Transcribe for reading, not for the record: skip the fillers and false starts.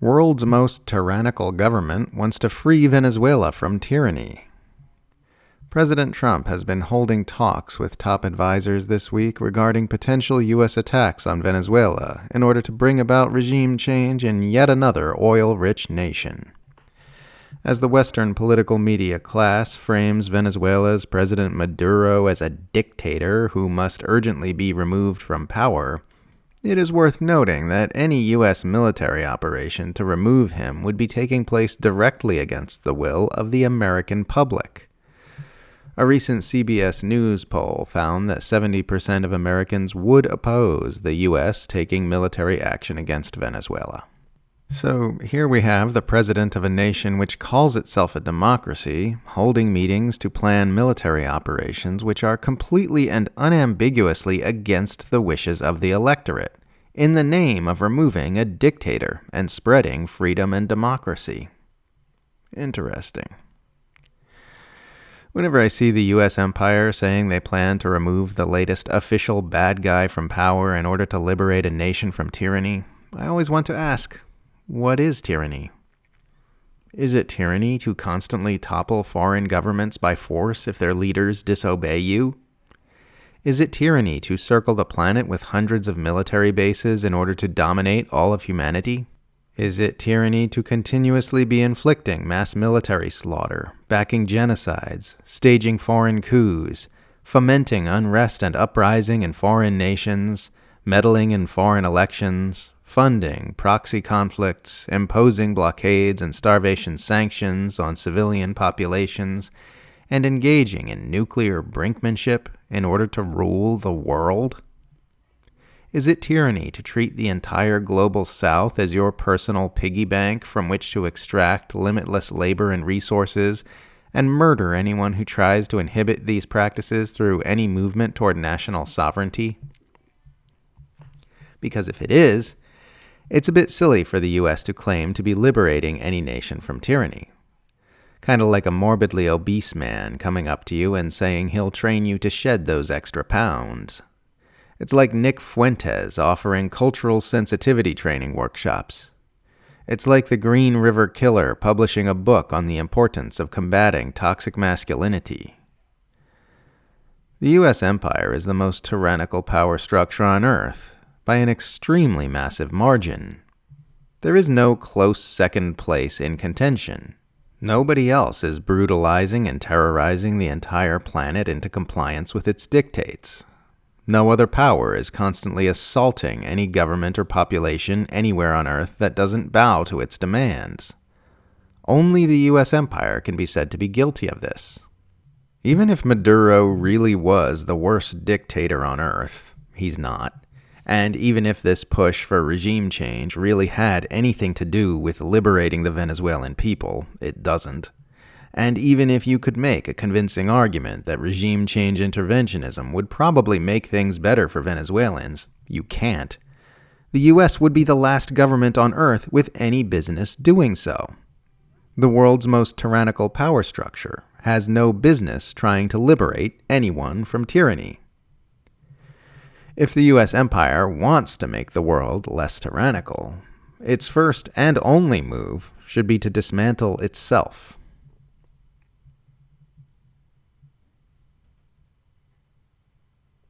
World's most tyrannical government wants to free Venezuela from tyranny. President Trump has been holding talks with top advisors this week regarding potential U.S. attacks on Venezuela in order to bring about regime change in yet another oil-rich nation. As the Western political media class frames Venezuela's President Maduro as a dictator who must urgently be removed from power, it is worth noting that any U.S. military operation to remove him would be taking place directly against the will of the American public. A recent CBS News poll found that 70% of Americans would oppose the U.S. taking military action against Venezuela. So here we have the president of a nation which calls itself a democracy, holding meetings to plan military operations which are completely and unambiguously against the wishes of the electorate, in the name of removing a dictator and spreading freedom and democracy. Interesting. Whenever I see the U.S. empire saying they plan to remove the latest official bad guy from power in order to liberate a nation from tyranny, I always want to ask, what is tyranny? Is it tyranny to constantly topple foreign governments by force if their leaders disobey you? Is it tyranny to circle the planet with hundreds of military bases in order to dominate all of humanity? Is it tyranny to continuously be inflicting mass military slaughter, backing genocides, staging foreign coups, fomenting unrest and uprising in foreign nations, meddling in foreign elections, funding proxy conflicts, imposing blockades and starvation sanctions on civilian populations, and engaging in nuclear brinkmanship in order to rule the world? Is it tyranny to treat the entire global South as your personal piggy bank from which to extract limitless labor and resources, and murder anyone who tries to inhibit these practices through any movement toward national sovereignty? Because if it is, it's a bit silly for the U.S. to claim to be liberating any nation from tyranny. Kind of like a morbidly obese man coming up to you and saying he'll train you to shed those extra pounds. It's like Nick Fuentes offering cultural sensitivity training workshops. It's like the Green River Killer publishing a book on the importance of combating toxic masculinity. The U.S. empire is the most tyrannical power structure on Earth, by an extremely massive margin. There is no close second place in contention. Nobody else is brutalizing and terrorizing the entire planet into compliance with its dictates. No other power is constantly assaulting any government or population anywhere on Earth that doesn't bow to its demands. Only the U.S. empire can be said to be guilty of this. Even if Maduro really was the worst dictator on Earth, he's not. And even if this push for regime change really had anything to do with liberating the Venezuelan people, it doesn't. And even if you could make a convincing argument that regime change interventionism would probably make things better for Venezuelans, you can't. The U.S. would be the last government on Earth with any business doing so. The world's most tyrannical power structure has no business trying to liberate anyone from tyranny. If the U.S. empire wants to make the world less tyrannical, its first and only move should be to dismantle itself.